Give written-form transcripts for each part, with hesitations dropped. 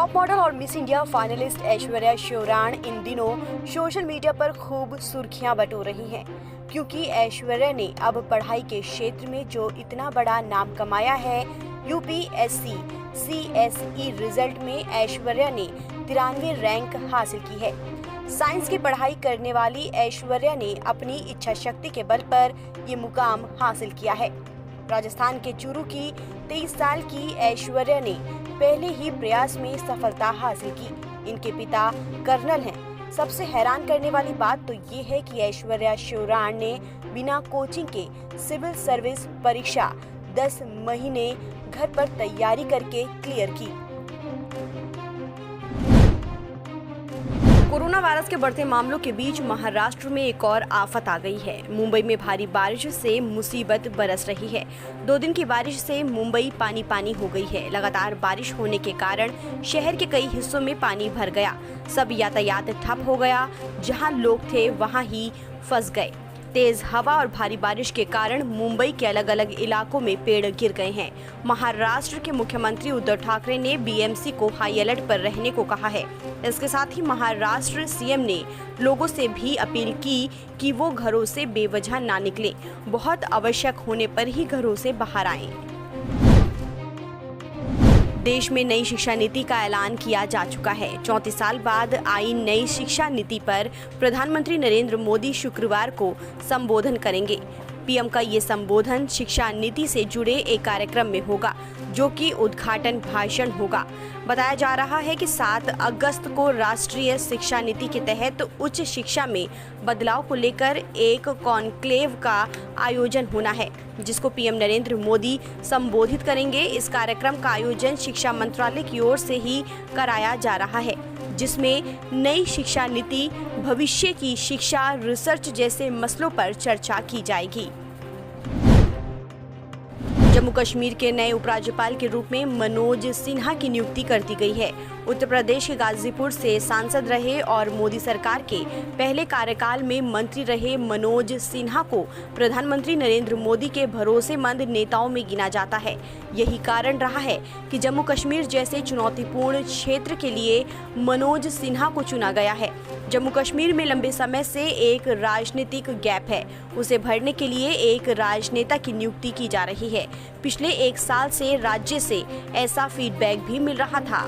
Top model और miss India finalist Aishwarya शिवराण इन दिनों social media पर खूब सुर्खियां बटोर रही हैं, क्योंकि ऐश्वर्या ने अब पढ़ाई के क्षेत्र में जो इतना बड़ा नाम कमाया है। यूपीएससी CSE रिजल्ट में ऐश्वर्या ने 93 रैंक हासिल की है। साइंस की पढ़ाई करने वाली ऐश्वर्या ने अपनी इच्छा शक्ति के बल पर ये मुकाम हासिल किया है। राजस्थान के चूरू की 23 साल की ऐश्वर्या ने पहले ही प्रयास में सफलता हासिल की। इनके पिता कर्नल हैं। सबसे हैरान करने वाली बात तो ये है कि ऐश्वर्या शिवराण ने बिना कोचिंग के सिविल सर्विस परीक्षा 10 महीने घर पर तैयारी करके क्लियर की। कोरोना वायरस के बढ़ते मामलों के बीच महाराष्ट्र में एक और आफत आ गई है। मुंबई में भारी बारिश से मुसीबत बरस रही है। 2 दिन की बारिश से मुंबई पानी पानी हो गई है। लगातार बारिश होने के कारण शहर के कई हिस्सों में पानी भर गया। सब यातायात ठप हो गया। जहां लोग थे वहां ही फंस गए। तेज हवा और भारी बारिश के कारण मुंबई के अलग अलग इलाकों में पेड़ गिर गए हैं। महाराष्ट्र के मुख्यमंत्री उद्धव ठाकरे ने BMC को हाई अलर्ट पर रहने को कहा है। इसके साथ ही महाराष्ट्र CM ने लोगों से भी अपील की कि वो घरों से बेवजह ना निकलें, बहुत आवश्यक होने पर ही घरों से बाहर आएं। देश में नई शिक्षा नीति का ऐलान किया जा चुका है। 34 साल बाद आई नई शिक्षा नीति पर प्रधानमंत्री नरेंद्र मोदी शुक्रवार को संबोधन करेंगे। PM का ये संबोधन शिक्षा नीति से जुड़े एक कार्यक्रम में होगा, जो कि उद्घाटन भाषण होगा। बताया जा रहा है कि 7 अगस्त को राष्ट्रीय शिक्षा नीति के तहत उच्च शिक्षा में बदलाव को लेकर एक कॉन्क्लेव का आयोजन होना है, जिसको PM नरेंद्र मोदी संबोधित करेंगे। इस कार्यक्रम का आयोजन शिक्षा मंत्रालय की ओर से ही कराया जा रहा है, जिसमें नई शिक्षा नीति, भविष्य की शिक्षा, रिसर्च जैसे मसलों पर चर्चा की जाएगी। जम्मू कश्मीर के नए उपराज्यपाल के रूप में मनोज सिन्हा की नियुक्ति कर दी गई है। उत्तर प्रदेश के गाजीपुर से सांसद रहे और मोदी सरकार के पहले कार्यकाल में मंत्री रहे मनोज सिन्हा को प्रधानमंत्री नरेंद्र मोदी के भरोसेमंद नेताओं में गिना जाता है। यही कारण रहा है कि जम्मू कश्मीर जैसे चुनौतीपूर्ण क्षेत्र के लिए मनोज सिन्हा को चुना गया है। जम्मू कश्मीर में लंबे समय से एक राजनीतिक गैप है, उसे भरने के लिए एक राजनेता की नियुक्ति की जा रही है। पिछले 1 साल से राज्य से ऐसा फीडबैक भी मिल रहा था।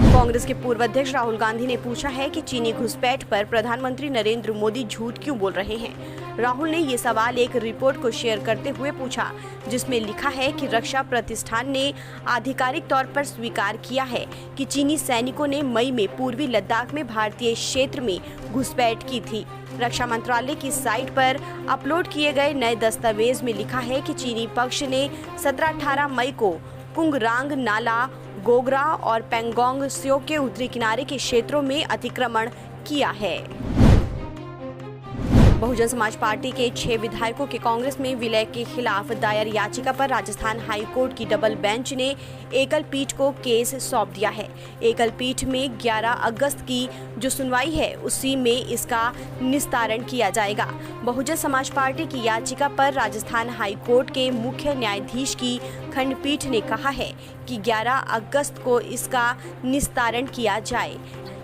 कांग्रेस के पूर्व अध्यक्ष राहुल गांधी ने पूछा है कि चीनी घुसपैठ पर प्रधानमंत्री नरेंद्र मोदी झूठ क्यों बोल रहे हैं। राहुल ने ये सवाल एक रिपोर्ट को शेयर करते हुए पूछा, जिसमें लिखा है कि रक्षा प्रतिष्ठान ने आधिकारिक तौर पर स्वीकार किया है कि चीनी सैनिकों ने मई में पूर्वी लद्दाख में भारतीय क्षेत्र में घुसपैठ की थी। रक्षा मंत्रालय की साइट पर अपलोड किए गए नए दस्तावेज में लिखा है कि चीनी पक्ष ने 17-18 मई को कुंगरांग नाला, गोगरा और पेंगोंग त्सो के उत्तरी किनारे के क्षेत्रों में अतिक्रमण किया है। बहुजन समाज पार्टी के 6 विधायकों के कांग्रेस में विलय के खिलाफ दायर याचिका पर राजस्थान हाई कोर्ट की डबल बेंच ने एकल पीठ को केस सौंप दिया है। एकल पीठ में 11 अगस्त की जो सुनवाई है, उसी में इसका निस्तारण किया जाएगा। बहुजन समाज पार्टी की याचिका पर राजस्थान हाई कोर्ट के मुख्य न्यायाधीश की खंडपीठ ने कहा है कि 11 अगस्त को इसका निस्तारण किया जाए,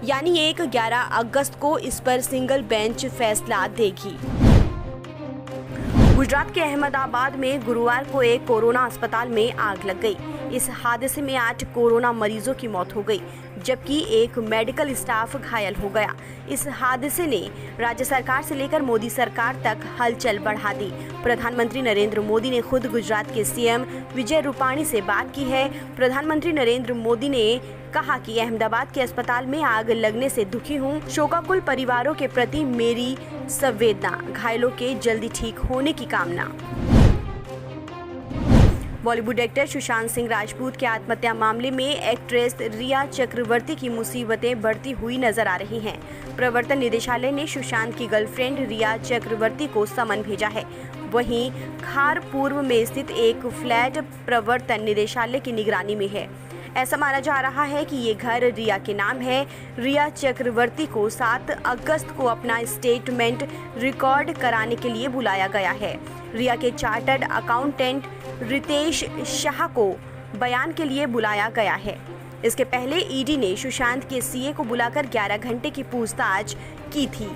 यानी 11 अगस्त को इस पर सिंगल बेंच फैसला देगी। गुजरात के अहमदाबाद में गुरुवार को एक कोरोना अस्पताल में आग लग गई। इस हादसे में 8 कोरोना मरीजों की मौत हो गई, जबकि एक मेडिकल स्टाफ घायल हो गया। इस हादसे ने राज्य सरकार से लेकर मोदी सरकार तक हलचल बढ़ा दी। प्रधानमंत्री नरेंद्र मोदी ने खुद गुजरात के CM विजय रूपाणी से बात की है। प्रधानमंत्री नरेंद्र मोदी ने कहा कि अहमदाबाद के अस्पताल में आग लगने से दुखी हूं। शोकाकुल परिवारों के प्रति मेरी संवेदना, घायलों के जल्दी ठीक होने की कामना। बॉलीवुड एक्टर सुशांत सिंह राजपूत के आत्महत्या मामले में एक्ट्रेस रिया चक्रवर्ती की मुसीबतें बढ़ती हुई नजर आ रही हैं। प्रवर्तन निदेशालय ने सुशांत की गर्लफ्रेंड रिया चक्रवर्ती को समन भेजा है। वहीं खार पूर्व में स्थित एक फ्लैट प्रवर्तन निदेशालय की निगरानी में है। ऐसा माना जा रहा है कि ये घर रिया के नाम है। रिया चक्रवर्ती को 7 अगस्त को अपना स्टेटमेंट रिकॉर्ड कराने के लिए बुलाया गया है। रिया के चार्टर्ड अकाउंटेंट रितेश शाह को बयान के लिए बुलाया गया है। इसके पहले ईडी ने सुशांत के सीए को बुलाकर 11 घंटे की पूछताछ की थी।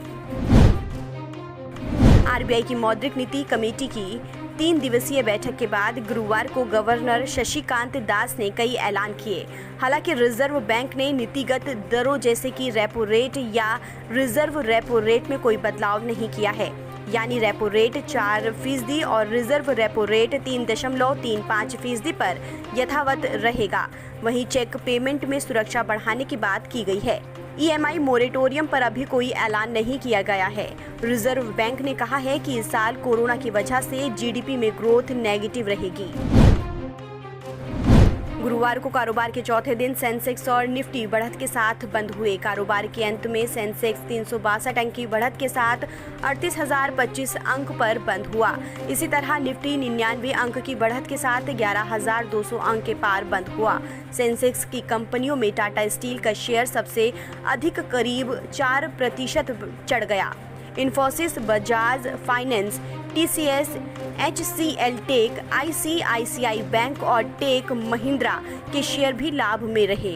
आरबीआई की मौद्रिक नीति कमेटी की 3 दिवसीय बैठक के बाद गुरुवार को गवर्नर शशिकांत दास ने कई ऐलान किए। हालांकि रिजर्व बैंक ने नीतिगत दरों जैसे कि रेपो रेट या रिजर्व रेपो रेट में कोई बदलाव नहीं किया है, यानी रेपो रेट 4% और रिजर्व रेपो रेट 3.35% पर यथावत रहेगा। वहीं चेक पेमेंट में सुरक्षा बढ़ाने की बात की गई है। ईएमआई मोरेटोरियम पर अभी कोई ऐलान नहीं किया गया है। रिजर्व बैंक ने कहा है कि इस साल कोरोना की वजह से जीडीपी में ग्रोथ नेगेटिव रहेगी। गुरुवार को कारोबार के चौथे दिन सेंसेक्स और निफ्टी बढ़त के साथ बंद हुए। कारोबार के अंत में सेंसेक्स 362 अंक की बढ़त के साथ 38,025 अंक पर बंद हुआ। इसी तरह निफ्टी 99 अंक की बढ़त के साथ 11,200 अंक के पार बंद हुआ। सेंसेक्स की कंपनियों में टाटा स्टील का शेयर सबसे अधिक करीब 4% चढ़ गया। Infosys, Bajaj Finance, TCS, HCL Tech, ICICI Bank और टेक महिंद्रा के शेयर भी लाभ में रहे।